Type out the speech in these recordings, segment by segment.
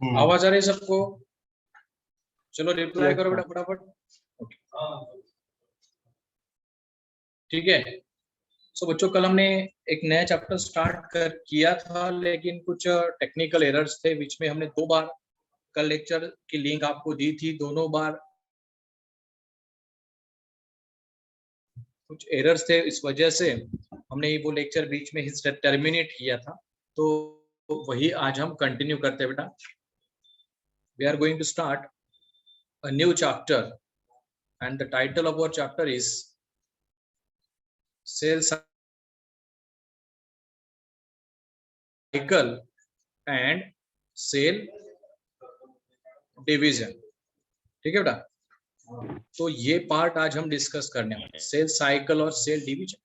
आवाज आ रही है सबको? चलो रिप्लाई करो बेटा फटाफट। ठीक है। सो बच्चों, कल हमने एक नया चैप्टर स्टार्ट किया था, लेकिन कुछ टेक्निकल एरर्स थे बीच में। हमने 2 बार कल लेक्चर की लिंक आपको दी थी, दोनों बार कुछ एरर्स थे, इस वजह से हमने वो लेक्चर बीच में ही टर्मिनेट किया था। तो वही आज हम कंटिन्यू करते हैं बेटा। We are going to start a new chapter, and the title of our chapter is cell cycle and cell division। ठीक है बेटा, तो ये पार्ट आज हम डिस्कस करने वाले हैं, सेल साइकिल और सेल डिवीजन।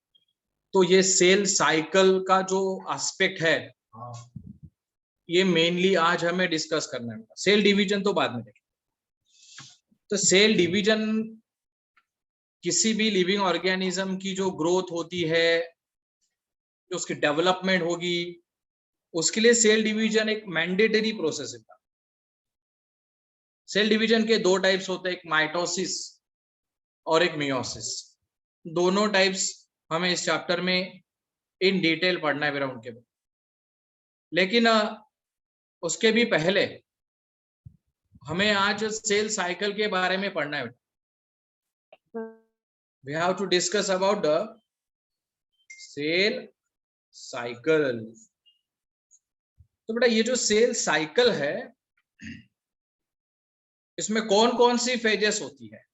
तो ये सेल साइकिल का जो एस्पेक्ट है, ये मेनली आज हमें डिस्कस करना है। सेल डिवीजन तो बाद में देखेंगे। तो सेल डिवीजन किसी भी लिविंग ऑर्गेनिज्म की जो ग्रोथ होती है, जो उसकी डेवलपमेंट होगी, उसके लिए सेल डिवीजन एक मैंडेटरी प्रोसेस है। सेल डिवीजन के 2 टाइप्स होते हैं, एक माइटोसिस और एक मियोसिस। दोनों टाइप्स हमें इस चैप्टर में इन डिटेल पढ़ना है उनके बारे। लेकिन उसके भी पहले हमें आज सेल साइकिल के बारे में पढ़ना है। We have to discuss about the cell cycle. तो बेटा, ये जो सेल साइकिल है, इसमें कौन कौन सी फेजेस होती है?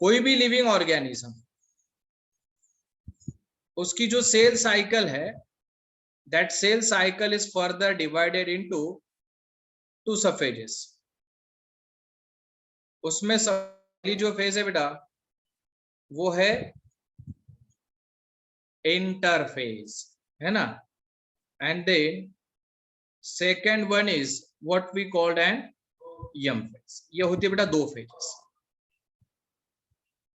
कोई भी लिविंग ऑर्गेनिज्म, उसकी जो सेल साइकिल है, that cell cycle is further divided into 2 sub phases. उसमें पहली जो फेज है बेटा, वो है इंटरफेज, है ना। And then second one is what we called an M phase. ये होती है बेटा 2 फेजेस।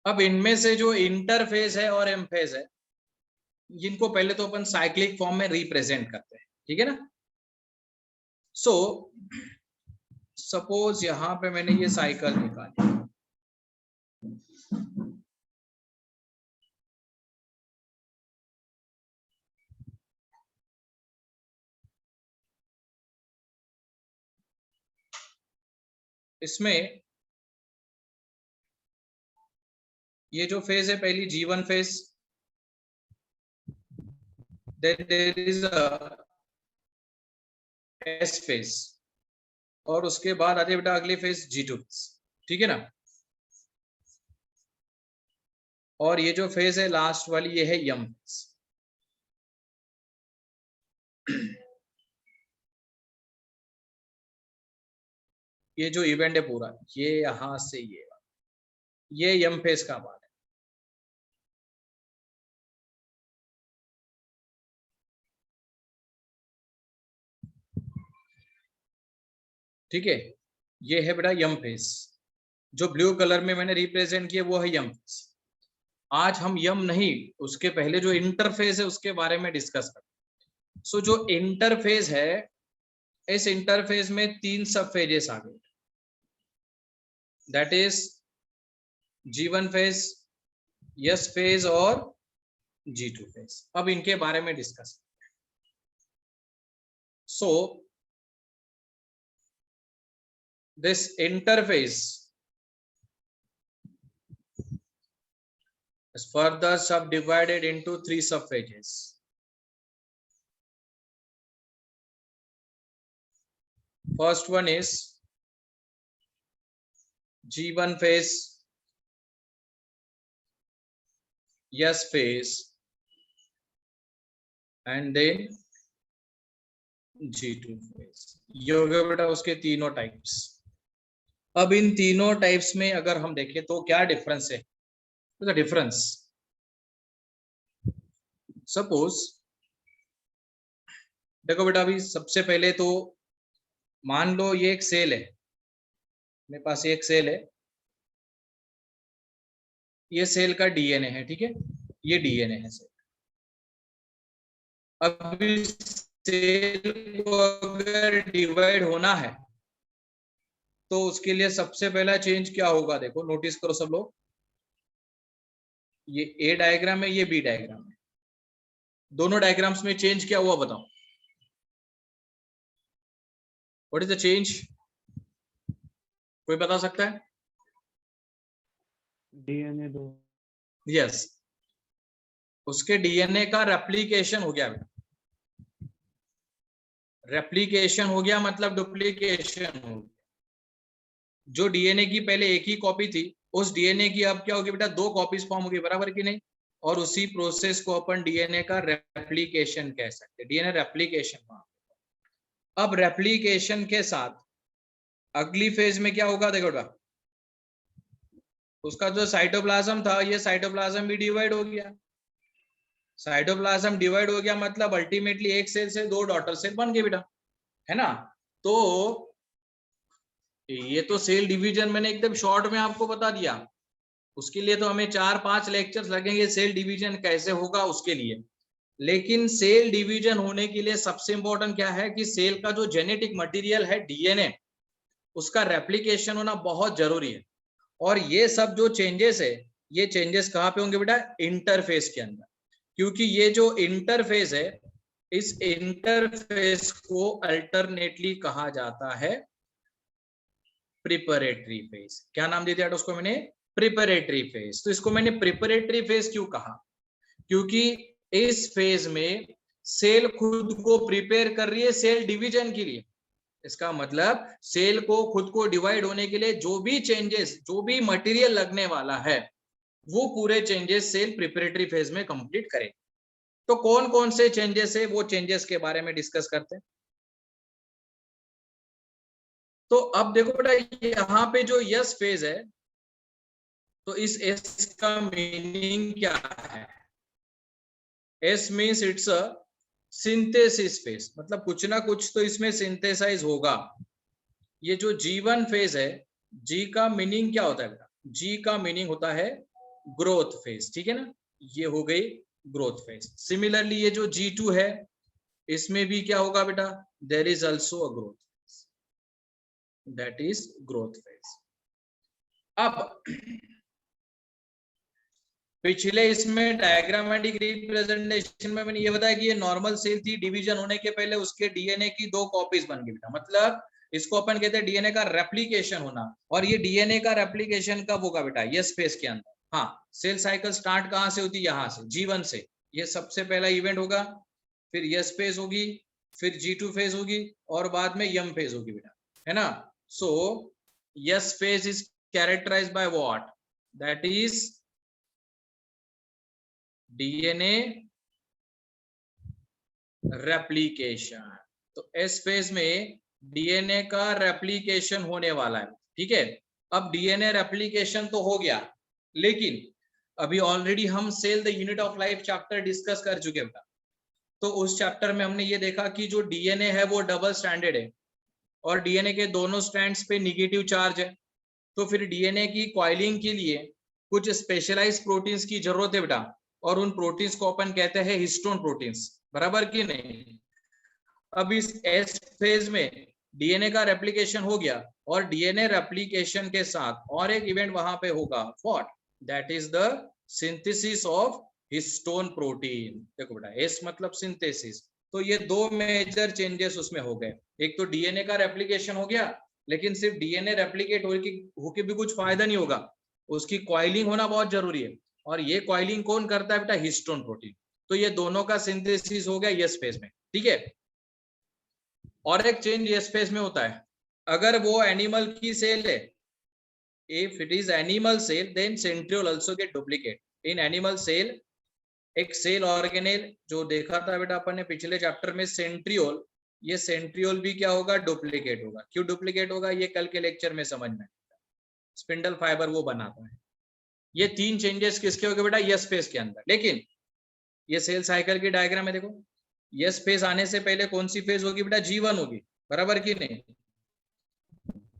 अब इनमें से जो इंटरफेज है और एम फेज है, जिनको पहले तो अपन साइक्लिक फॉर्म में रिप्रेजेंट करते हैं, ठीक है ना। सो सपोज यहां पे मैंने ये साइकिल निकाली, इसमें ये जो फेज है पहली G1 phase, then there is a S phase, और उसके बाद आती है बेटा अगली फेज G2, ठीक है ना। और ये जो फेज है लास्ट वाली, ये है यम फेज। ये जो इवेंट है पूरा, ये यहां से ये यम फेज का पार्ट है। ठीक है, ये है बेटा यम फेज। जो ब्लू कलर में मैंने रिप्रेजेंट किया वो है यम फेज। आज हम यम नहीं, उसके पहले जो इंटरफेज है उसके बारे में डिस्कस करते। सो जो इंटरफेज है, इस इंटरफेज में 3 सब फेजेस आ गए, that is G1 phase, S phase और G2 फेज। अब इनके बारे में discuss. So this interface is further subdivided into 3 subphases. First one is G1 phase, S phase, and then G2 phase। ये हो गया बेटा उसके तीनों टाइप्स। अब इन तीनों टाइप्स में अगर हम देखें तो क्या डिफरेंस है? तो डिफरेंस, सपोज देखो बेटा, अभी सबसे पहले तो मान लो ये एक सेल है, मेरे पास एक सेल है, ये सेल का डीएनए है, ठीक है, ये डीएनए है सेल। अभी सेल को अगर डिवाइड होना है तो उसके लिए सबसे पहला चेंज क्या होगा, देखो नोटिस करो सब लोग, ये ए डायग्राम है, ये बी डायग्राम है, दोनों डायग्राम्स में चेंज क्या हुआ बताओ, व्हाट इज द चेंज, कोई बता सकता है? डीएनए 2। यस, उसके डीएनए का रेप्लिकेशन हो गया, रेप्लिकेशन हो गया मतलब डुप्लीकेशन हो गया। जो डीएनए की पहले एक ही कॉपी थी, उस डीएनए की अब क्या होगी बेटा, दो कॉपीज फॉर्म होगी, बराबर कि नहीं? और उसी प्रोसेस को अपन डीएनए का रेप्लिकेशन कह सकते हैं, डीएनए रेप्लिकेशन। अब रेप्लिकेशन के साथ अगली फेज में क्या होगा, देखो बेटा, उसका जो साइटोप्लाज्म था, ये साइटोप्लाज्म भी डिवाइड हो गया। साइटोप्लाज्म डिवाइड हो गया मतलब अल्टीमेटली एक सेल से दो डॉटर सेल बन गए बेटा, है ना? तो ये तो सेल डिवीजन मैंने एकदम शॉर्ट में आपको बता दिया, उसके लिए तो हमें 4-5 लेक्चर्स लगेंगे सेल डिवीजन कैसे होगा उसके लिए। लेकिन सेल डिवीजन होने के लिए सबसे इंपॉर्टेंट क्या है कि सेल का जो जेनेटिक मटेरियल है डीएनए, उसका रेप्लिकेशन होना बहुत जरूरी है। और ये सब जो चेंजेस है, ये चेंजेस कहाँ पे होंगे बेटा, इंटरफेस के अंदर। क्योंकि ये जो इंटरफेस है, इस इंटरफेस को अल्टरनेटली कहा जाता है प्रिपरेटरी फेज। क्या नाम दे दिया उसको मैंने, प्रिपरेटरी फेज। तो इसको मैंने प्रिपरेटरी फेज क्यों कहा, क्योंकि इस फेज में सेल खुद को प्रिपेयर कर रही है सेल डिवीजन के लिए। इसका मतलब सेल को खुद को डिवाइड होने के लिए जो भी चेंजेस, जो भी मटेरियल लगने वाला है, वो पूरे चेंजेस सेल प्रिपरेटरी फेज में कंप्लीट करे। तो कौन कौन से चेंजेस है, वो चेंजेस के बारे में डिस्कस करते हैं। तो अब देखो बेटा, यहाँ पे जो यस फेज है, तो इस एस का मीनिंग क्या है? S means it's a synthesis phase, मतलब कुछ ना कुछ तो इसमें सिंथेसाइज होगा। ये जो G1 फेज है, जी का मीनिंग क्या होता है बेटा, जी का मीनिंग होता है ग्रोथ फेज, ठीक है ना? ये हो गई ग्रोथ फेज। सिमिलरली ये जो G2 है, इसमें भी क्या होगा बेटा, there is also a growth, that is growth phase. अब पिछले इसमें डायग्रामेटिक रिप्रेजेंटेशन में मैंने ये बताया कि ये नॉर्मल सेल थी, डिवीजन होने के पहले उसके डीएनए की दो कॉपीज बन गई बेटा, मतलब इसको अपन कहते हैं डीएनए का रेप्लिकेशन होना। और ये डीएनए का रेप्लिकेशन कब होगा बेटा, यस फेज के अंदर। हाँ, सेल साइकिल स्टार्ट कहाँ से होती है, यहाँ से, G1 से। ये सबसे पहला इवेंट होगा, फिर यस फेज होगी, फिर G2 फेज होगी, और बाद में यम फेज होगी बेटा, है ना? So S phase is characterized by what, that is DNA replication. तो एस फेज में डीएनए का रेप्लिकेशन होने वाला है, ठीक है? अब डीएनए रेप्लिकेशन तो हो गया, लेकिन अभी ऑलरेडी हम cell the unit of life chapter discuss कर चुके हैं। तो उस चैप्टर में हमने ये देखा कि जो डीएनए है वो डबल स्ट्रैंडेड है, और डीएनए के दोनों स्ट्रैंड्स पे निगेटिव चार्ज है। तो फिर डीएनए की कॉइलिंग के लिए कुछ स्पेशलाइज्ड प्रोटीन्स की जरूरत है बेटा, और उन प्रोटीन्स को अपन कहते हैं हिस्टोन प्रोटीन्स, बराबर कि नहीं? अब इस एस फेज में डीएनए का रेप्लिकेशन हो गया, और डीएनए रेप्लिकेशन के साथ और एक इवेंट वहां पे होगा, what, that is the synthesis of histone protein. देखो बेटा, एस मतलब सिंथेसिस। तो ये दो मेजर चेंजेस उसमें हो गए। एक तो डीएनए का रेप्लिकेशन हो गया, लेकिन सिर्फ डीएनए रेप्लिकेट होके भी कुछ फायदा नहीं होगा, उसकी कॉइलिंग होना बहुत जरूरी है। और ये कॉइलिंग कौन करता है बेटा, हिस्टोन प्रोटीन। तो ये दोनों का सिंथेसिस हो गया यस फेज में, ठीक है? और एक चेंज यस फेज में होता है, अगर वो एनिमल की सेल है, if it is animal cell then centriole also get duplicate in animal cell। एक सेल ऑर्गेनेल जो देखा था बेटा अपन ने पिछले चैप्टर में, सेंट्रियोल, ये सेंट्रियोल भी क्या होगा, डुप्लीकेट होगा। क्यों डुप्लीकेट होगा, ये कल के लेक्चर में समझ में। स्पिंडल फाइबर वो बनाता है। ये तीन चेंजेस किसके हो गए बेटा, यस फेज के अंदर। लेकिन ये सेल साइकिल की डायग्राम है, देखो यस फेज आने से पहले कौन सी फेज होगी बेटा, G1 होगी, बराबर की नहीं?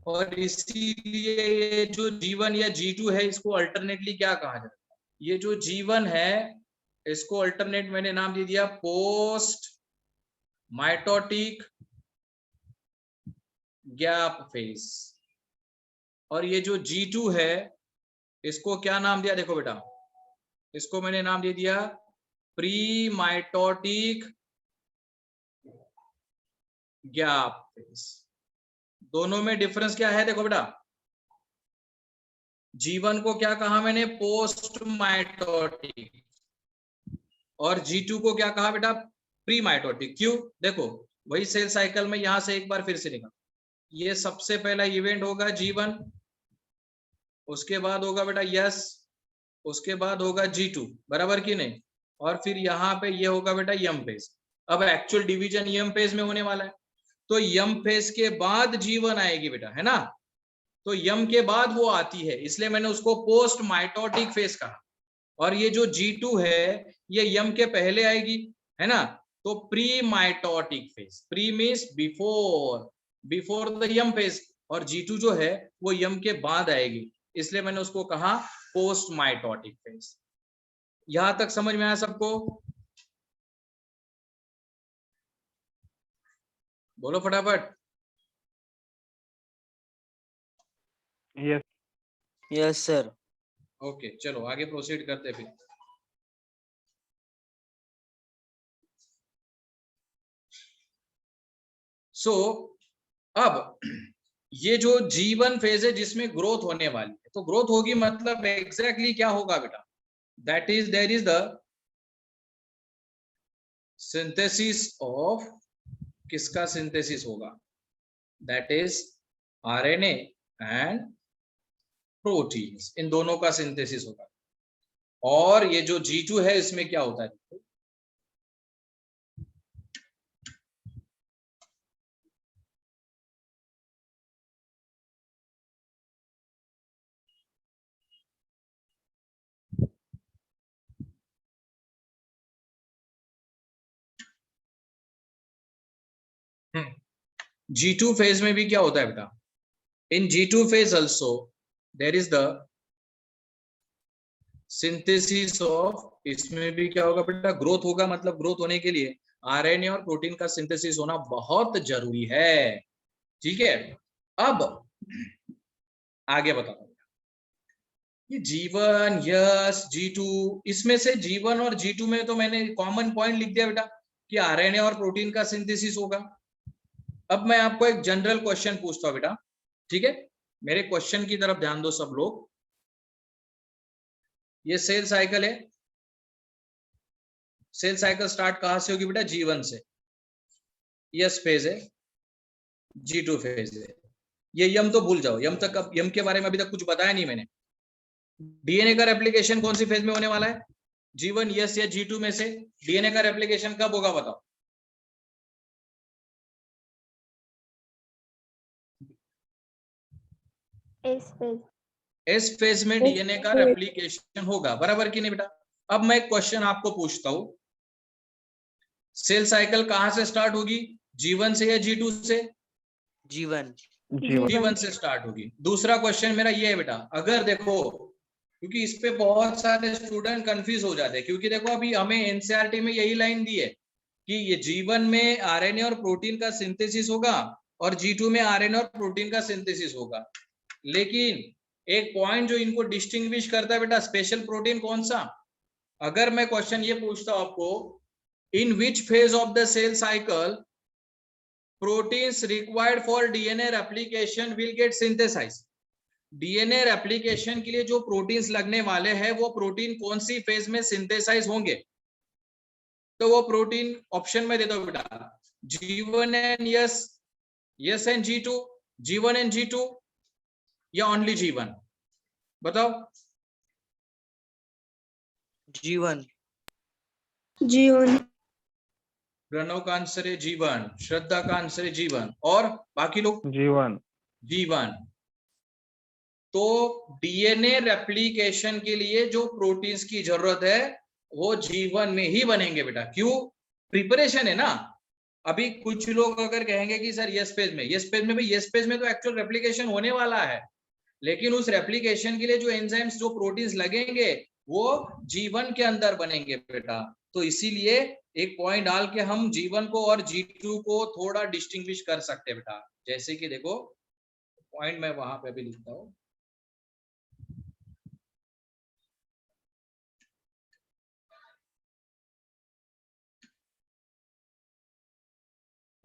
और इसीलिए ये जो G1 या G2 है, इसको अल्टरनेटली क्या कहा जाता है, ये जो G1 है इसको अल्टरनेट मैंने नाम दे दिया पोस्ट माइटोटिक गैप फेज। और ये जो G2 है इसको क्या नाम दिया, देखो बेटा, इसको मैंने नाम दे दिया प्री माइटोटिक गैप फेज। दोनों में डिफरेंस क्या है, देखो बेटा, G1 को क्या कहा मैंने, पोस्ट माइटोटिक, और G2 को क्या कहा बेटा, प्री माइटोटिक। क्यों, देखो वही सेल साइकिल में यहां से एक बार फिर से लिखा, ये सबसे पहला इवेंट होगा G1, उसके बाद होगा बेटा यस, उसके बाद होगा G2, बराबर कि नहीं, और फिर यहाँ पे ये होगा बेटा यम फेज। अब एक्चुअल डिवीजन यम फेज में होने वाला है, तो यम फेज के बाद G1 आएगी बेटा, है ना, तो यम के बाद वो आती है, इसलिए मैंने उसको पोस्ट माइटोटिक फेज कहा। और ये जो G2 है ये यम के पहले आएगी, है ना, तो pre mitotic phase, pre means before, before the M phase, और G2 जो है वो यम के बाद आएगी, इसलिए मैंने उसको कहा पोस्ट माइटोटिक फेज। यहां तक समझ में आया सबको, बोलो फटाफट। Yes yes sir. ओके चलो आगे प्रोसीड करते फिर। सो अब ये जो G1 फेज है जिसमें ग्रोथ होने वाली है, तो ग्रोथ होगी मतलब एग्जैक्टली क्या होगा बेटा, that is there is the synthesis of, किसका सिंथेसिस होगा, that is RNA and proteins, इन दोनों का सिंथेसिस होगा। और ये जो G2 है इसमें क्या होता है, G2 फेज में भी क्या होता है बेटा, इन G2 phase also there is the synthesis of, इसमें भी क्या होगा बेटा, ग्रोथ होगा, मतलब ग्रोथ होने के लिए RNA और प्रोटीन का सिंथेसिस होना बहुत जरूरी है, ठीक है। अब आगे बताओ, ये G1 यस G2, इसमें से G1 और G2 में तो मैंने कॉमन पॉइंट लिख दिया बेटा कि RNA और प्रोटीन का सिंथेसिस होगा। अब मैं आपको एक जनरल क्वेश्चन पूछता हूं बेटा, ठीक है, मेरे क्वेश्चन की तरफ ध्यान दो सब लोग। ये सेल साइकिल है, सेल साइकिल स्टार्ट कहां से होगी बेटा, G1 से, यस फेज है, G2 फेज है, ये यम तो भूल जाओ, यम तक, अब यम के बारे में अभी तक कुछ बताया नहीं मैंने। डीएनए का रेप्लिकेशन कौन सी फेज में होने वाला है, G1 यस या G2 में से डीएनए का रेप्लिकेशन कब होगा बताओ, एस फेज में डीएनए का रेप्लिकेशन होगा, बराबर कि नहीं बेटा। अब मैं क्वेश्चन आपको पूछता हूं, सेल साइकिल कहां से स्टार्ट होगी, G1 से या G2 से, G1 G1 से स्टार्ट होगी। दूसरा क्वेश्चन मेरा ये है बेटा, अगर देखो, क्योंकि इस पे बहुत सारे स्टूडेंट कंफ्यूज हो जाते हैं, क्योंकि देखो अभी हमें एनसीईआरटी में यही लाइन दी है कि ये G1 में आरएनए और प्रोटीन का सिंथेसिस होगा और G2 में आरएनए और प्रोटीन का सिंथेसिस होगा, लेकिन एक पॉइंट जो इनको डिस्टिंग्विश करता है बेटा, स्पेशल प्रोटीन कौन सा। अगर मैं क्वेश्चन ये पूछता हूं आपको, in which phase of the cell cycle proteins required for DNA replication will get synthesized, DNA replication के लिए जो प्रोटीन्स लगने वाले हैं वो प्रोटीन कौन सी फेज में सिंथेसाइज होंगे, तो वो प्रोटीन ऑप्शन में दे दो बेटा, G1 and yes and G2, G1 and G2 या ओनली G1, बताओ। G1 प्रणव का आंसर है G1, श्रद्धा का आंसर है G1, और बाकी लोग G1। तो डीएनए रेप्लिकेशन के लिए जो प्रोटीन्स की जरूरत है वो G1 में ही बनेंगे बेटा, क्यों, प्रिपरेशन है ना। अभी कुछ लोग अगर कहेंगे कि सर यस पेज में, यस पेज में, भाई यस पेज में तो एक्चुअल रेप्लिकेशन होने वाला है, लेकिन उस रेप्लिकेशन के लिए जो एंजाइम्स, जो प्रोटीन्स लगेंगे वो G1 के अंदर बनेंगे बेटा। तो इसीलिए एक पॉइंट डाल के हम G1 को और G2 को थोड़ा डिस्टिंग्विश कर सकते हैं बेटा। जैसे कि देखो पॉइंट मैं वहां पे भी लिखता हूं,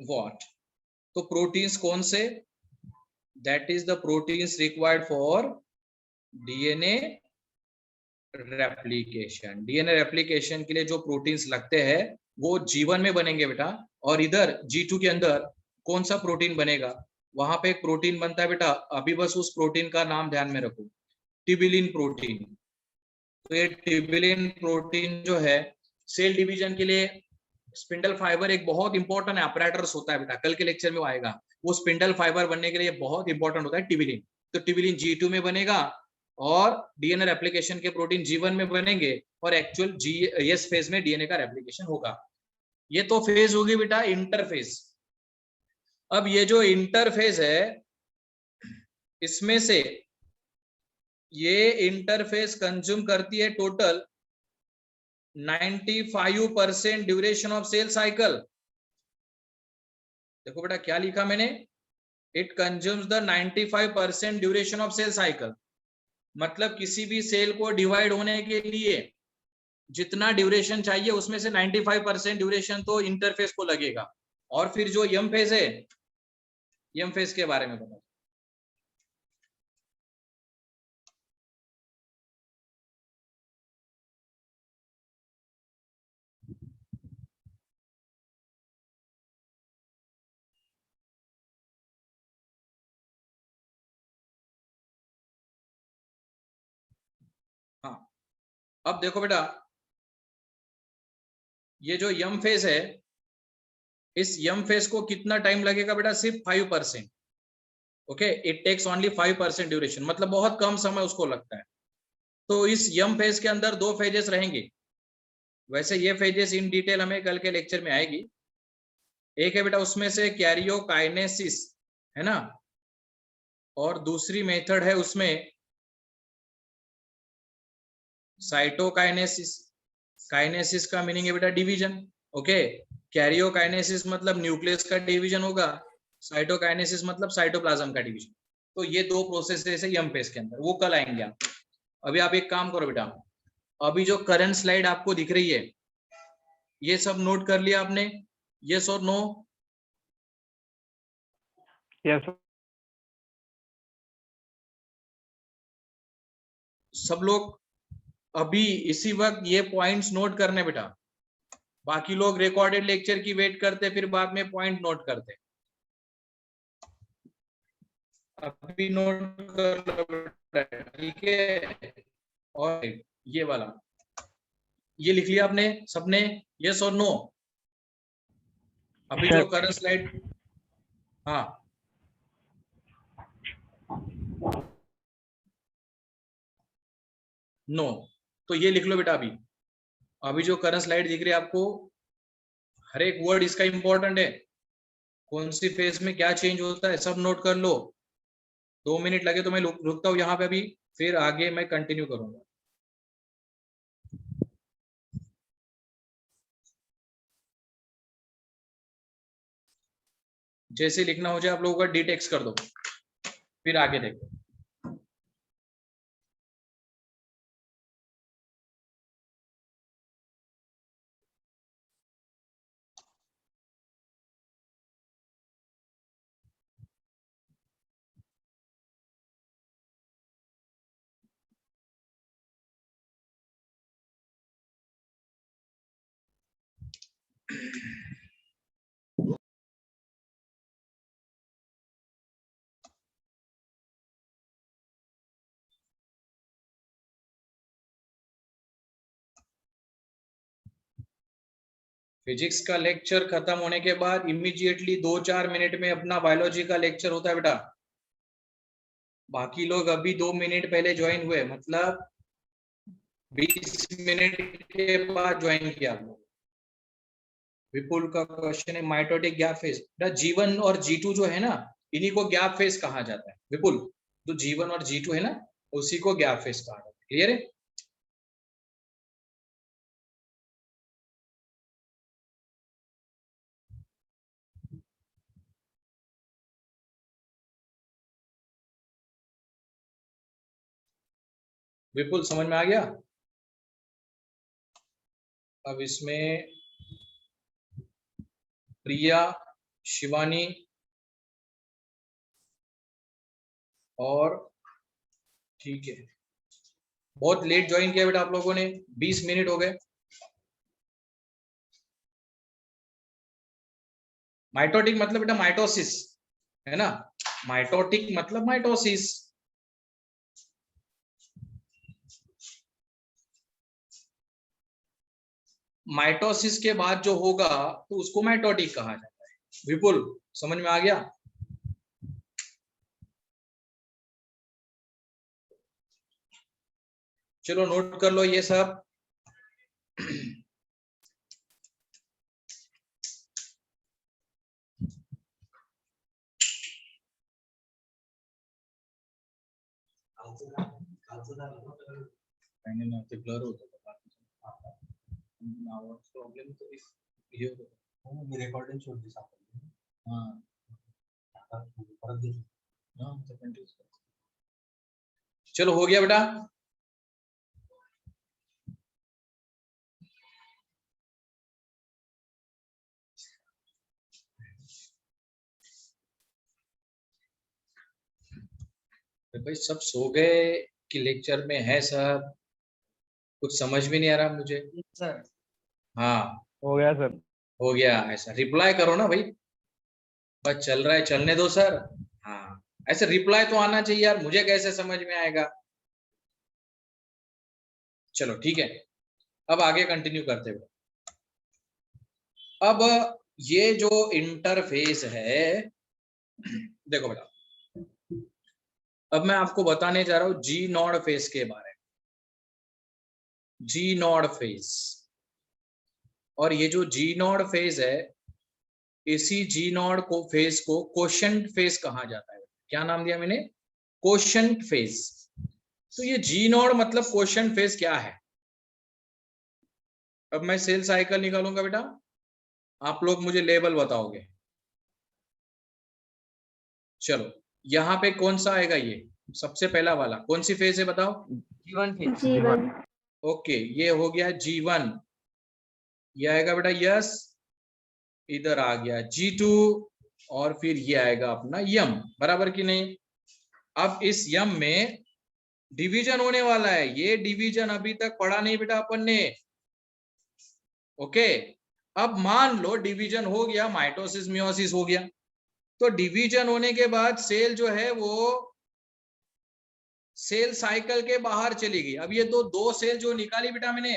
व्हाट, तो प्रोटीन्स कौन से, that is the proteins required for DNA replication. DNA replication के लिए जो प्रोटीन्स लगते हैं वो G1 में बनेंगे बेटा। और इधर G2 के अंदर कौन सा प्रोटीन बनेगा, वहां पे एक प्रोटीन बनता है बेटा, अभी बस उस प्रोटीन का नाम ध्यान में रखो, टिबिलिन प्रोटीन। तो ये टिबिलिन प्रोटीन जो है सेल डिवीजन के लिए, स्पिंडल फाइबर एक बहुत इंपॉर्टेंट अपैरेटस होता है बेटा, कल के लेक्चर में वो आएगा। वो स्पिंडल फाइबर बनने के लिए बहुत इंपॉर्टेंट होता है टिबिलिन। तो टिबिलिन G2 में बनेगा और डीएनए रेप्लिकेशन के प्रोटीन G1 में बनेंगे और एक्चुअल एस फेज में डीएनए का रेप्लिकेशन होगा। ये तो फेज होगी बेटा इंटरफेज। अब ये जो इंटरफेज है इसमें से ये इंटरफेस कंज्यूम करती है total 95% duration of cell cycle. देखो बेटा क्या लिखा मैंने, it consumes the 95% duration of cell cycle. मतलब किसी भी सेल को डिवाइड होने के लिए जितना ड्यूरेशन चाहिए उसमें से 95% ड्यूरेशन तो इंटरफेस को लगेगा। और फिर जो एम फेज है, एम फेज के बारे में बताओ। हाँ अब देखो बेटा, ये जो यम फेज है, इस यम फेज को कितना टाइम लगेगा बेटा, सिर्फ 5%। Okay, it takes only 5% duration, मतलब बहुत कम समय उसको लगता है। तो इस यम फेज के अंदर दो फेजेस रहेंगे। वैसे ये फेजेस इन डिटेल हमें कल के लेक्चर में आएगी। एक है बेटा उसमें से कैरियोकाइनेसिस, है ना, और दूसरी मेथड है उसमें साइटोकाइनेसिस। काइनेसिस का मीनिंग है बेटा डिवीजन। ओके, कैरियोकाइनेसिस मतलब न्यूक्लियस का डिवीजन होगा, साइटोकाइनेसिस मतलब साइटोप्लाज्म का डिवीजन। तो ये दो प्रोसेस है यम फेज के अंदर, वो कल आएंगे आप। अभी आप एक काम करो बेटा, अभी जो करंट स्लाइड आपको दिख रही है ये सब नोट कर लिया आपने, यस और नो? यस सब लोग अभी इसी वक्त ये पॉइंट्स नोट करने बेटा। बाकी लोग रिकॉर्डेड लेक्चर की वेट करते फिर बाद में पॉइंट नोट करते। अभी नोट कर लो बेटा, ठीक है। और ये वाला ये लिख लिया आपने सबने, यस और नो? अभी जो करंट स्लाइड, हाँ नो, तो ये लिख लो बेटा। अभी जो करंट स्लाइड दिख रही है आपको, हर एक वर्ड इसका इंपॉर्टेंट है, कौन सी फेज में क्या चेंज होता है सब नोट कर लो। 2 मिनट लगे तो मैं रुकता हूँ यहाँ पे अभी, फिर आगे मैं कंटिन्यू करूंगा। जैसे लिखना हो जाए आप लोगों का डी टेक्स्ट कर दो, फिर आगे देखो। फिजिक्स का लेक्चर खत्म होने के बाद इमीडिएटली 2-4 मिनट में अपना बायोलॉजी का लेक्चर होता है बेटा। बाकी लोग अभी 2 मिनट पहले ज्वाइन हुए, मतलब 20 मिनट के बाद ज्वाइन किया आप लोग। विपुल का क्वेश्चन है माइटोटिक गैप फेज, G1 और G2 जो है ना, इन्हीं को गैप फेज कहा जाता है विपुल। जो G1 और G2 है ना, उसी को गैप फेज कहा जाता है। क्लियर है? विपुल समझ में आ गया? अब इसमें प्रिया, शिवानी और ठीक है, बहुत लेट ज्वाइन किया बेटा आप लोगों ने, 20 मिनट हो गए। माइटोटिक मतलब बेटा माइटोसिस है ना, माइटोटिक मतलब माइटोसिस। माइटोसिस के बाद जो होगा तो उसको माइटोटिक कहा जाता है। विपुल समझ में आ गया? चलो नोट कर लो ये सब। ब्लर होता प्रॉब्लेम तो ये होता रिकॉर्डिंग छोड़ दी साहब। हाँ चलो हो गया बेटा। भाई सब सो गए कि लेक्चर में है सब? कुछ समझ भी नहीं आ रहा मुझे। सर हाँ हो गया सर। हो गया। ऐसा रिप्लाई करो ना भाई, बस चल रहा है चलने दो सर। हाँ ऐसे रिप्लाई तो आना चाहिए यार, मुझे कैसे समझ में आएगा। चलो ठीक है, अब आगे कंटिन्यू करते हुए, अब ये जो इंटरफेस है, देखो बेटा, अब मैं आपको बताने जा रहा हूं जी नॉड फेस के बारे में। जी नॉड फेस, और ये जो जी नॉड फेस है, इसी जी नॉड को फेस को क्वोशंट फेस कहा जाता है। क्या नाम दिया मैंने? Quotient face. तो ये जी नॉड मतलब क्वोशंट फेस क्या है? अब मैं सेल साइकिल निकालूंगा बेटा, आप लोग मुझे लेवल बताओगे। चलो यहाँ पे कौन सा आएगा? ये सबसे पहला वाला कौन सी फेज है बताओ? जीवन फेज। जीवन। ओके ये हो गया G1, ये आएगा बेटा यस, इधर आ गया G2, और फिर ये आएगा अपना यम, बराबर कि नहीं? अब इस यम में डिवीजन होने वाला है, ये डिवीजन अभी तक पढ़ा नहीं बेटा अपन ने। ओके, अब मान लो डिवीजन हो गया, माइटोसिस मियोसिस हो गया, तो डिवीजन होने के बाद सेल जो है वो सेल साइकिल के बाहर चली गई। अब ये दो सेल जो निकाली बेटा मैंने,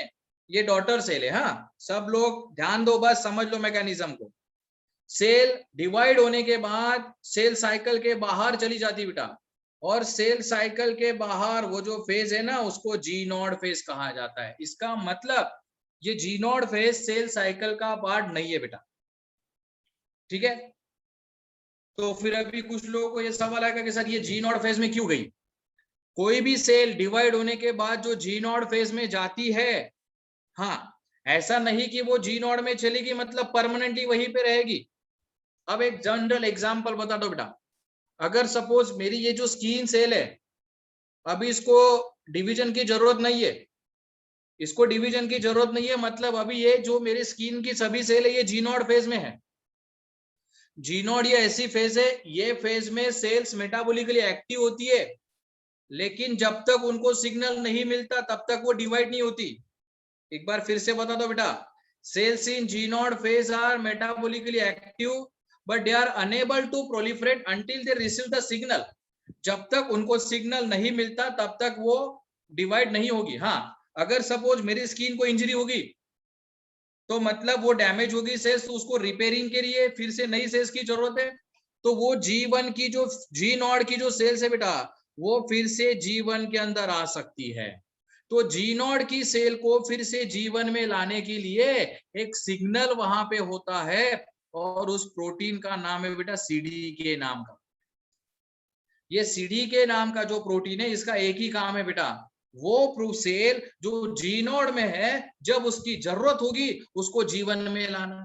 ये डॉटर सेल है। हाँ सब लोग ध्यान दो, बस समझ लो मैकेनिज्म को। सेल डिवाइड होने के बाद सेल साइकिल के बाहर चली जाती बेटा, और सेल साइकिल के बाहर वो जो फेज है ना, उसको जी नॉड फेज कहा जाता है। इसका मतलब ये जी नॉड फेज सेल साइकिल का पार्ट नहीं है बेटा, ठीक है? तो फिर अभी कुछ लोगों को ये सवाल आएगा कि सर ये जी नॉड फेज में क्यों गई? कोई भी सेल डिवाइड होने के बाद जो जी नॉड फेज में जाती है, हाँ ऐसा नहीं कि वो जी नॉड में चलेगी मतलब परमानेंटली वहीं पे रहेगी। अब एक जनरल एग्जांपल बता दो बेटा, अगर सपोज मेरी ये जो स्किन सेल है, अभी इसको डिवीजन की जरूरत नहीं है, इसको डिवीजन की जरूरत नहीं है, मतलब अभी ये जो मेरी स्किन की सभी सेल है ये जी नॉड फेज में है। जी नॉड ये ऐसी फेज है, ये फेज में सेल्स मेटाबॉलिकली एक्टिव होती है, लेकिन जब तक उनको सिग्नल नहीं मिलता तब तक वो डिवाइड नहीं होती। एक बार फिर से बता दो बेटा, cells in G naught phase are metabolically active but they are unable to proliferate until they receive the signal. जब तक उनको सिग्नल नहीं मिलता तब तक वो डिवाइड नहीं होगी। हाँ अगर सपोज मेरी स्किन को इंजरी होगी तो मतलब वो डैमेज होगी सेल्स, तो उसको रिपेयरिंग के लिए फिर से नई सेल्स की जरूरत है, तो वो G1 की जो जी नॉड की जो सेल्स है बेटा, वो फिर से G1 के अंदर आ सकती है। तो जी नॉड की सेल को फिर से G1 में लाने के लिए एक सिग्नल वहां पे होता है, और उस प्रोटीन का नाम है बेटा CDK नाम का। ये CDK नाम का जो प्रोटीन है, इसका एक ही काम है बेटा, वो सेल जो जी नॉड में है जब उसकी जरूरत होगी उसको G1 में लाना।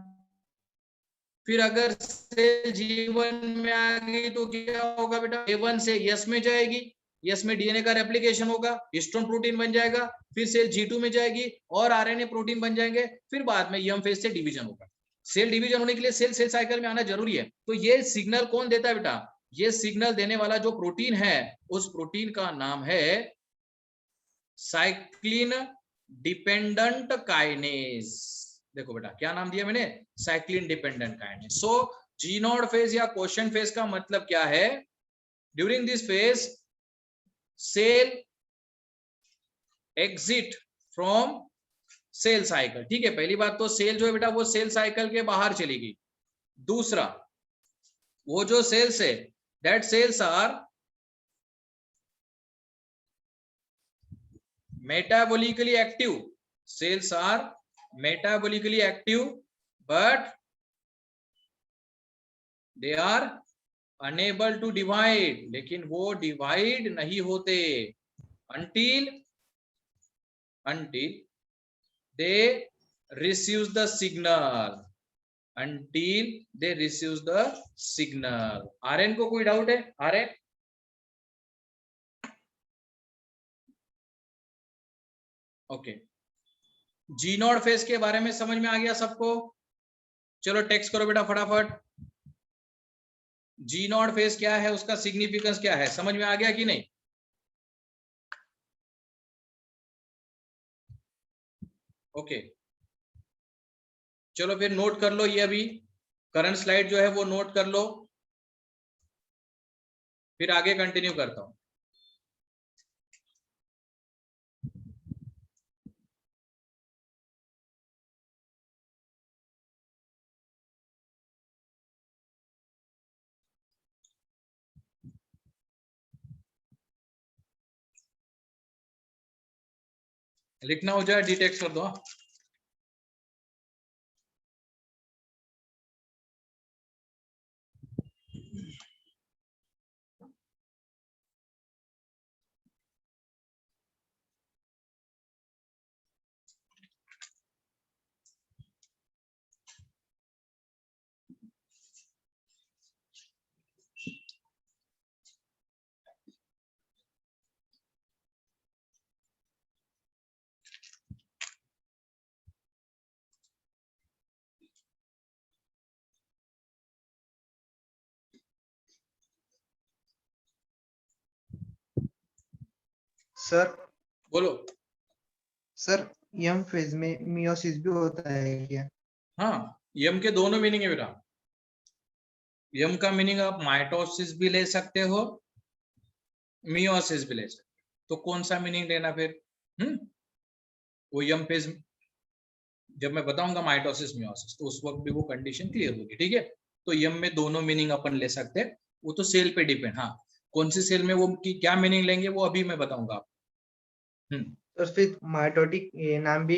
फिर अगर सेल G1 में आ गई तो क्या होगा बेटा, A1 से यस में जाएगी, यस में डीएनए का रेप्लिकेशन होगा, हिस्टोन प्रोटीन बन जाएगा, फिर सेल G2 में जाएगी और आरएनए प्रोटीन बन जाएंगे, फिर बाद में एम फेज से डिवीजन होगा। सेल डिवीजन होने के लिए सेल साइकिल में आना जरूरी है। तो ये सिग्नल कौन देता है बेटा? ये सिग्नल देने वाला जो प्रोटीन है उस प्रोटीन का नाम है साइक्लिन डिपेंडेंट काइनेज। देखो बेटा क्या नाम दिया मैंने, cyclin dependent kinase. So G naught phase या क्वेश्चन फेज का मतलब क्या है? During this phase cell exit from cell cycle. ठीक है, पहली बात तो सेल जो है बेटा वो सेल साइकिल के बाहर चली गई। दूसरा, वो जो सेल्स है that cells are metabolically active, cells are metabolically active but they are unable to divide, लेकिन वो डिवाइड नहीं होते until they receive the signal, until they receive the signal। Aryan को कोई डाउट है? Aryan okay, G naught phase के बारे में समझ में आ गया सबको? चलो टेक्स्ट करो बेटा फटाफट। जी नॉट फेज क्या है, उसका सिग्निफिकेंस क्या है, समझ में आ गया कि नहीं? ओके चलो फिर नोट कर लो, ये अभी करंट स्लाइड जो है वो नोट कर लो, फिर आगे कंटिन्यू करता हूं। लिखना हो जाए डिटेक्ट कर दो। सर बोलो। सर यम फेज में मियोसिस भी होता है क्या? हाँ, यम के दोनों मीनिंग है बेटा। यम का मीनिंग आप माइटोसिस भी ले सकते हो, मियोसिस भी ले सकते हो। तो कौन सा मीनिंग लेना फिर? वो यम फेज जब मैं बताऊंगा माइटोसिस मियोसिस तो उस वक्त भी वो कंडीशन क्लियर होगी। ठीक है, तो यम में दोनों मीनिंग अपन ले सकते हैं, वो तो सेल पे डिपेंड। हाँ, कौन सी सेल में वो की क्या मीनिंग लेंगे वो अभी मैं बताऊंगा आपको। तो फिर माइटोटिक ये नाम भी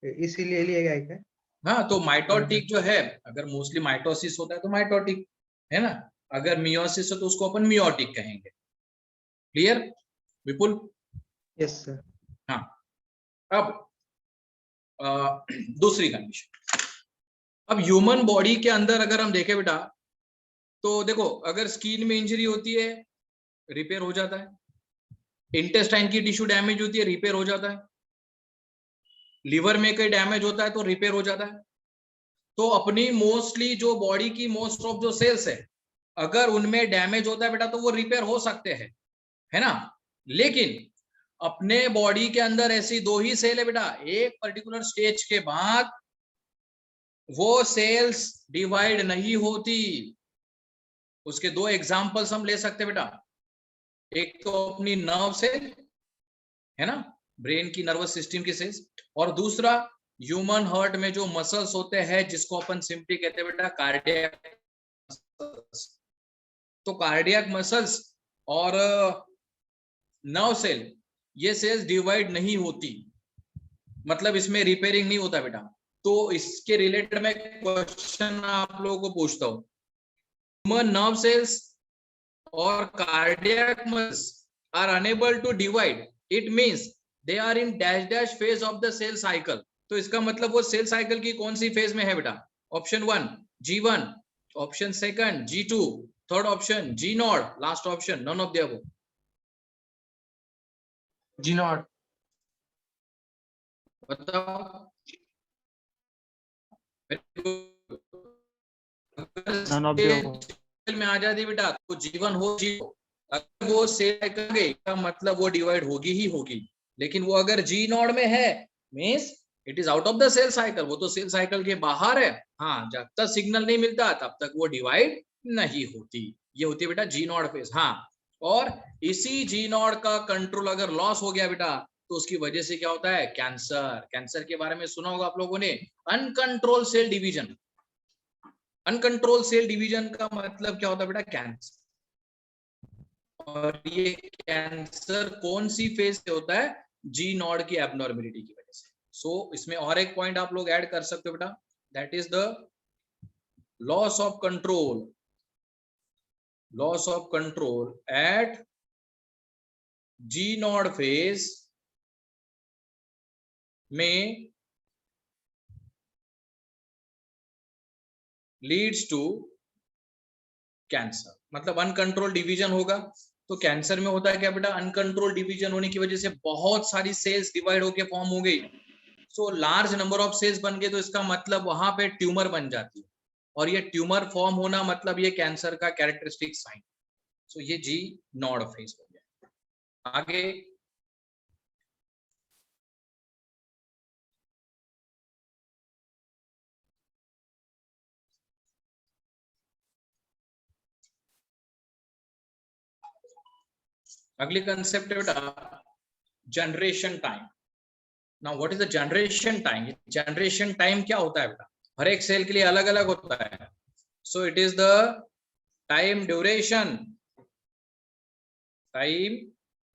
इसीलिए लिया गया है क्या? हाँ, तो माइटोटिक जो है, अगर मोस्टली माइटोसिस होता है तो माइटोटिक है ना, अगर मियोसिस है तो उसको अपन मियोटिक कहेंगे। क्लियर विपुल? Yes sir. हाँ, अब दूसरी कंडीशन। अब ह्यूमन बॉडी के अंदर अगर हम देखें बेटा, तो देखो अगर स्किन में इंजरी होती है रिपेयर हो जाता है, इंटेस्टाइन की टिश्यू डैमेज होती है रिपेयर हो जाता है, लिवर में कहीं डैमेज होता है तो रिपेयर हो जाता है। तो अपनी मोस्टली जो बॉडी की मोस्ट ऑफ जो सेल्स है अगर उनमें डैमेज होता है बेटा तो वो रिपेयर हो सकते हैं, है ना। लेकिन अपने बॉडी के अंदर ऐसी दो ही सेल है बेटा, एक पर्टिकुलर स्टेज के बाद वो सेल्स डिवाइड नहीं होती। उसके दो एग्जांपल्स हम ले सकते हैं बेटा, एक तो अपनी नर्व सेल है ना, ब्रेन की नर्वस सिस्टम की सेल्स, और दूसरा ह्यूमन हार्ट में जो मसल्स होते हैं जिसको अपन सिंपली कहते हैं बेटा कार्डियक मसल्स। तो कार्डियक मसल्स और नर्व सेल ये सेल्स डिवाइड नहीं होती, मतलब इसमें रिपेयरिंग नहीं होता बेटा। तो इसके रिलेटेड मैं क्वेश्चन आप लोगों को पूछता हूं, ह्यूमन नर्व सेल्स और cardiac muscles are unable to divide, it means they are in dash dash phase of the cell cycle. तो इसका मतलब वो सेल साइकिल की कौन सी फेज में है बेटा? Option 1 G1, option second G2, third option G0, last option none of the above. G naught. बताओ। None of the above. Cell में आ जाती बेटा तो जीवन हो जी, अगर वो सेल करेंगे का मतलब वो डिवाइड होगी ही होगी, लेकिन वो अगर जी नॉट में है means it is out of the cell cycle, वो तो सेल साइकिल के बाहर है। हाँ, जब तक सिग्नल नहीं मिलता तब तक वो डिवाइड नहीं होती। ये होती है बेटा जी नॉट फेज। हाँ, और इसी जी नॉट का कंट्रोल अगर लॉस हो गया बेटा तो उसकी वजह से क्या होता है, कैंसर। कैंसर के बारे में सुना होगा आप लोगों ने, uncontrol cell division. Uncontrol cell division का मतलब क्या होता है बेटा, कैंसर। और ये कैंसर कौन सी फेज से होता है, जी नॉट की एबनॉर्मेलिटी की वजह से। सो इसमें और एक पॉइंट आप लोग ऐड कर सकते हो बेटा, that is the loss of control, loss of control at G naught phase में लीड्स टू कैंसर। मतलब अनकंट्रोल डिवीजन होगा तो कैंसर में होता है क्या बेटा, अनकंट्रोल डिवीजन होने की वजह से बहुत सारी सेल्स डिवाइड होके फॉर्म हो गई। So large number of cells बन गए तो इसका मतलब वहां पे ट्यूमर बन जाती है, और ये ट्यूमर फॉर्म होना मतलब ये कैंसर का कैरेक्टरिस्टिक साइन। सो ये जी नॉट फेज हो गया। आगे अगली कंसेप्ट है बेटा generation time. Now what is the generation time? Generation time क्या होता है बेटा, हर एक सेल के लिए अलग अलग होता है। So it is the time duration, time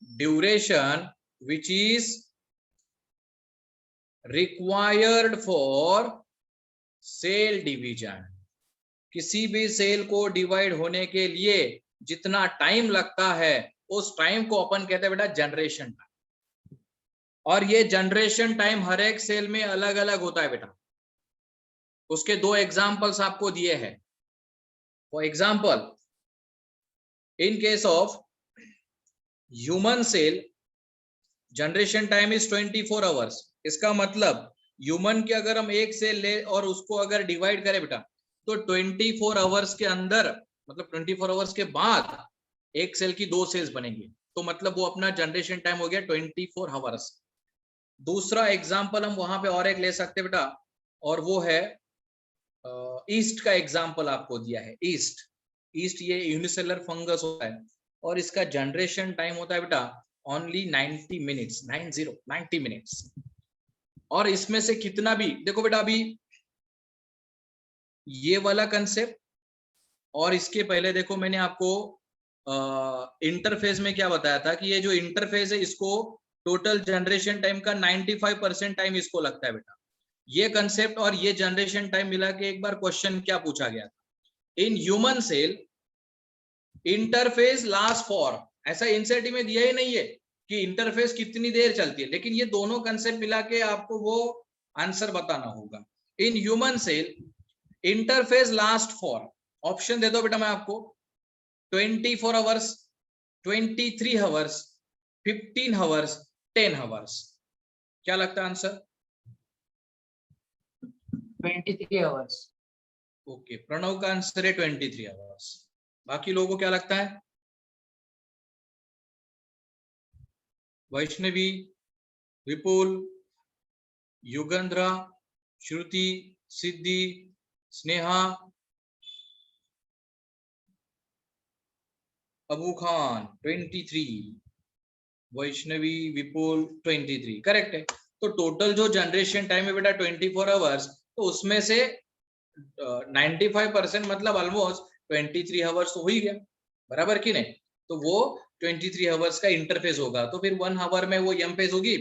duration which is required for cell division। किसी भी सेल को डिवाइड होने के लिए जितना टाइम लगता है उस टाइम को अपन कहते हैं बेटा जनरेशन टाइम। और ये जनरेशन टाइम हर एक सेल में अलग अलग होता है बेटा। उसके दो एग्जांपल्स आपको दिए हैं। For example, in case of human cell generation time is 24 hours. इसका मतलब ह्यूमन के अगर हम एक सेल ले और उसको अगर डिवाइड करें बेटा तो 24 आवर्स के अंदर, मतलब 24 आवर्स के बाद एक सेल की दो सेल्स बनेंगी, तो मतलब वो अपना जनरेशन टाइम हो गया 24 आवर्स। दूसरा एग्जांपल हम वहां पे और एक ले सकते बेटा, और वो है ईस्ट का एग्जांपल आपको दिया है। ईस्ट, ईस्ट ये यूनिसेलर फंगस होता है और इसका जनरेशन टाइम होता है बेटा ओनली 90 मिनट्स, 90 मिनट्स। और इसमें से कितना भी देखो बेटा, अभी ये वाला कंसेप्ट और इसके पहले देखो मैंने आपको इंटरफेस में क्या बताया था कि ये जो इंटरफेस है इसको टोटल जनरेशन टाइम का 95% टाइम इसको लगता है बेटा। ये कंसेप्ट और ये जनरेशन टाइम मिला के एक बार क्वेश्चन क्या पूछा गया था, in human cell interphase last for, ऐसा एनसीईआरटी में दिया ही नहीं है कि इंटरफेस कितनी देर चलती है, लेकिन ये दोनों कंसेप्ट मिला के आपको वो आंसर बताना होगा। In human cell interphase last for, option दे दो बेटा मैं आपको, 24 आवर्स, 23 आवर्स, 15 आवर्स, 10 आवर्स। क्या लगता है आंसर? 23 आवर्स। ओके, प्रणव का आंसर है 23 आवर्स। बाकी लोगों को क्या लगता है? वैष्णवी, विपुल, युगंधरा, श्रुति, सिद्धि, स्नेहा, अबू खान 23, वैष्णवी, विपुल 23, करेक्ट है। तो टोटल जो जनरेशन टाइम है बेटा 24 आवर्स, तो उसमें से 95% मतलब ऑलमोस्ट 23 आवर्स तो हो ही गया, बराबर कि नहीं? तो वो 23 आवर्स का इंटरफेस होगा, तो फिर 1 आवर में वो यम फेज होगी।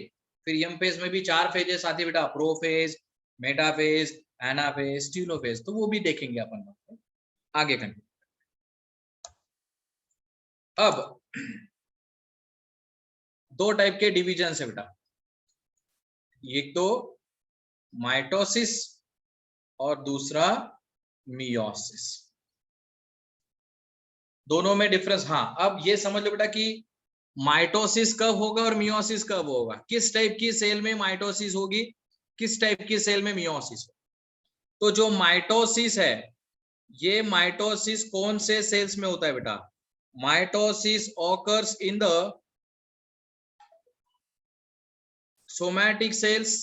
फिर यम फेज में भी 4 फेजेस आती है बेटा, प्रोफेज, मेटाफेज, एनाफेज, टीलोफेज, तो वो भी देखेंगे अपन आगे कंटिन्यू। अब दो टाइप के डिवीजन है बेटा, एक तो माइटोसिस और दूसरा मियोसिस। दोनों में डिफरेंस, हाँ अब ये समझ लो बेटा कि माइटोसिस कब होगा और मियोसिस कब होगा, किस टाइप की सेल में माइटोसिस होगी, किस टाइप की सेल में मियोसिस होगी। तो जो माइटोसिस है, ये माइटोसिस कौन से सेल्स में होता है बेटा, mitosis occurs in the somatic cells,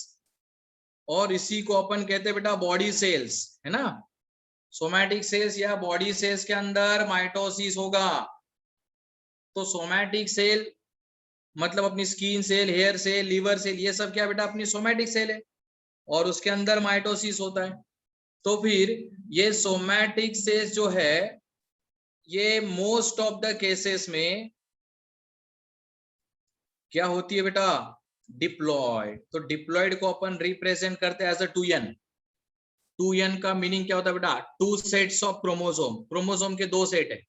और इसी को अपन कहते हैं बेटा बॉडी सेल्स, है ना। सोमैटिक सेल्स या बॉडी सेल्स के अंदर माइटोसिस होगा। तो सोमैटिक सेल मतलब अपनी skin cell, hair cell, liver cell, ये सब क्या बेटा अपनी सोमैटिक सेल है, और उसके अंदर माइटोसिस होता है। तो फिर ये सोमैटिक सेल्स जो है, ये मोस्ट ऑफ द केसेस में क्या होती है बेटा, डिप्लॉयड। तो डिप्लॉयड को अपन रिप्रेजेंट करते हैं एज अ 2n। 2n का मीनिंग क्या होता है बेटा, 2 सेट्स ऑफ क्रोमोसोम, क्रोमोसोम के 2 सेट है।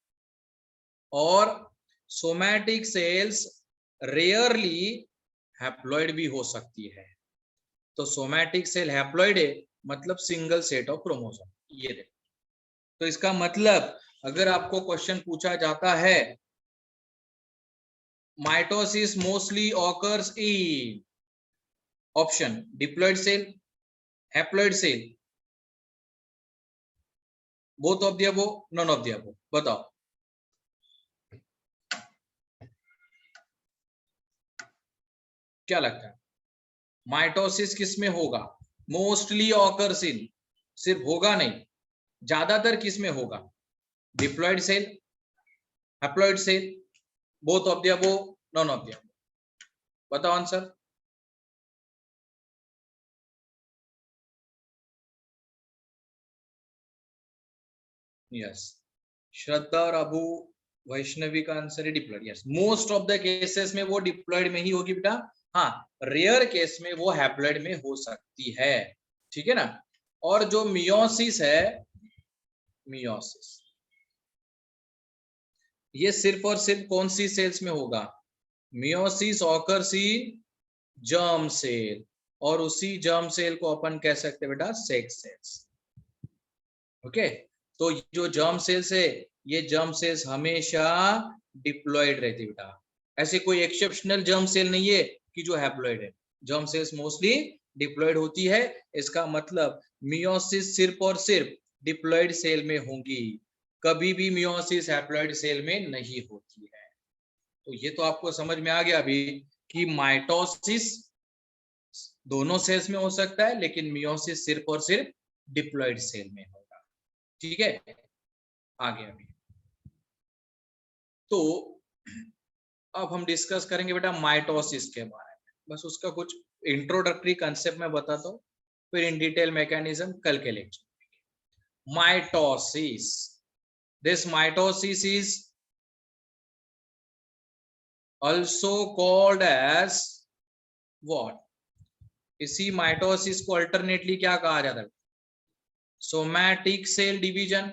और सोमैटिक सेल्स रेयरली हैप्लॉइड भी हो सकती है। तो सोमैटिक सेल हैप्लॉइड है मतलब सिंगल सेट ऑफ क्रोमोसोम, ये देखो। तो इसका मतलब अगर आपको क्वेश्चन पूछा जाता है mitosis mostly occurs in option diploid cell, haploid cell, both of the above, none of the above, बताओ। क्या लगता है माइटोसिस किस में होगा, मोस्टली ऑकर्स इन, सिर्फ होगा नहीं, ज्यादातर किस में होगा, diploid cell, haploid cell, both of the above, none of the above, बताओ आंसर। यस, श्रद्धा और अबू वैष्णवी का आंसर है diploid. Yes, most of the cases में वो डिप्लॉइड में ही होगी बेटा। हाँ, रेयर केस में वो हैप्लॉइड में हो सकती है, ठीक है ना। और जो मियोसिस है, मियोसिस ये सिर्फ और सिर्फ कौन सी सेल्स में होगा, meiosis occurs in germ cell, और उसी जर्म सेल को अपन कह सकते हैं बेटा सेक्स सेल्स। ओके, तो जो जर्म सेल्स है, ये जर्म सेल्स हमेशा डिप्लॉइड रहती है बेटा। ऐसे कोई एक्सेप्शनल जर्म सेल नहीं है कि जो हैप्लॉइड है, जर्म सेल्स मोस्टली डिप्लॉइड होती है। इसका मतलब मियोसिस सिर्फ और सिर्फ डिप्लॉइड सेल में होंगी, कभी भी मियोसिस हैप्लॉइड सेल में नहीं होती है। तो ये तो आपको समझ में आ गया अभी कि माइटोसिस दोनों सेल्स में हो सकता है, लेकिन मियोसिस सिर्फ और सिर्फ डिप्लॉइड सेल में होगा, ठीक है। आगे अभी तो अब हम डिस्कस करेंगे बेटा माइटोसिस के बारे में। बस उसका कुछ इंट्रोडक्टरी कंसेप्ट में बताता हूँ, फिर इन डिटेल मैकेनिज्म कल के lecture. Mitosis, this mitosis is also called as what, इसी माइटोसिस को अल्टरनेटली क्या कहा जाता है, सोमैटिक सेल डिवीजन,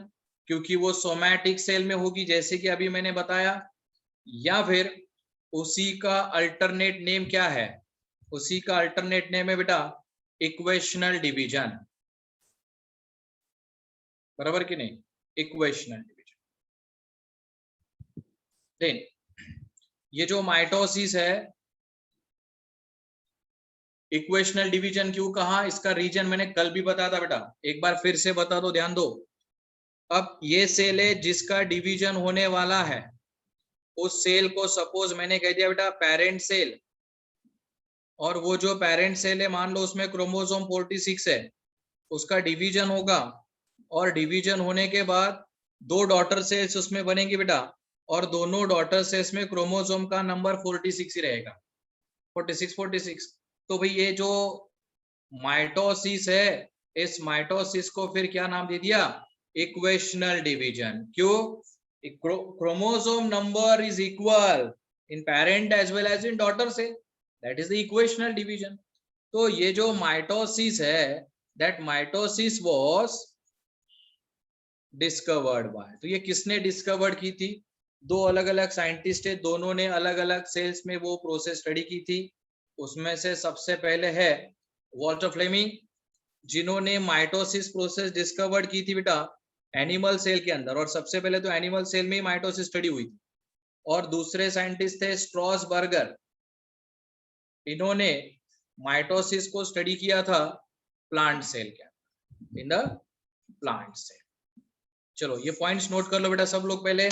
क्योंकि वो सोमैटिक सेल में होगी जैसे कि अभी मैंने बताया। या फिर उसी का अल्टरनेट नेम क्या है, उसी का अल्टरनेट नेम है बेटा इक्वेशनल डिवीजन, बराबर कि नहीं, इक्वेशनल डिवीजन। देन ये जो माइटोसिस है, इक्वेशनल डिवीजन क्यों कहा, इसका रीजन मैंने कल भी बताया था बेटा, एक बार फिर से बता दो, ध्यान दो। अब ये सेल है जिसका डिवीजन होने वाला है, उस सेल को सपोज मैंने कह दिया बेटा पेरेंट सेल, और वो जो पेरेंट सेल है मान लो उसमें क्रोमोसोम 46 है, उसका डिवीजन होगा, और डिवीजन होने के बाद 2 डॉटर सेल्स उसमें बनेंगी बेटा, और दोनों डॉटर सेल्स में क्रोमोसोम का नंबर 46 ही रहेगा, 46। तो भाई ये जो माइटोसिस है, इस माइटोसिस को फिर क्या नाम दे दिया, इक्वेशनल डिवीजन। क्यों, chromosome number is equal in parent as well as in daughter cell, that is the equational division. तो ये जो माइटोसिस है, that mitosis was discovered by, तो ये किसने डिस्कवर्ड की थी, 2 अलग अलग साइंटिस्ट है, दोनों ने अलग अलग सेल्स में वो प्रोसेस स्टडी की थी। उसमें से सबसे पहले है वॉल्टर फ्लेमिंग, जिन्होंने माइटोसिस प्रोसेस डिस्कवर्ड की थी बेटा एनिमल सेल के अंदर, और सबसे पहले तो एनिमल सेल में ही माइटोसिस स्टडी हुई थी। और दूसरे साइंटिस्ट थे स्ट्रॉसबर्गर। इन्होंने माइटोसिस को स्टडी किया था प्लांट सेल के, इन द प्लांट सेल। चलो ये पॉइंट्स नोट कर लो बेटा सब लोग पहले।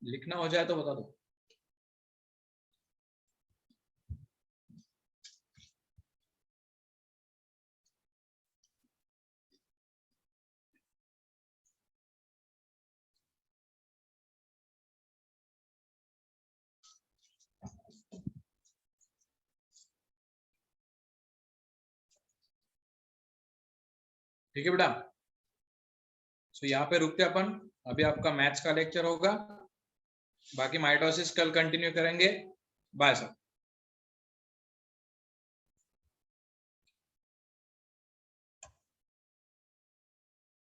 लिखना हो जाए तो बता दो। ठीक है बेटा, तो यहाँ पे रुकते अपन। अभी आपका मैथ्स का लेक्चर होगा, बाकी माइटोसिस कल कंटिन्यू करेंगे। Bye sir.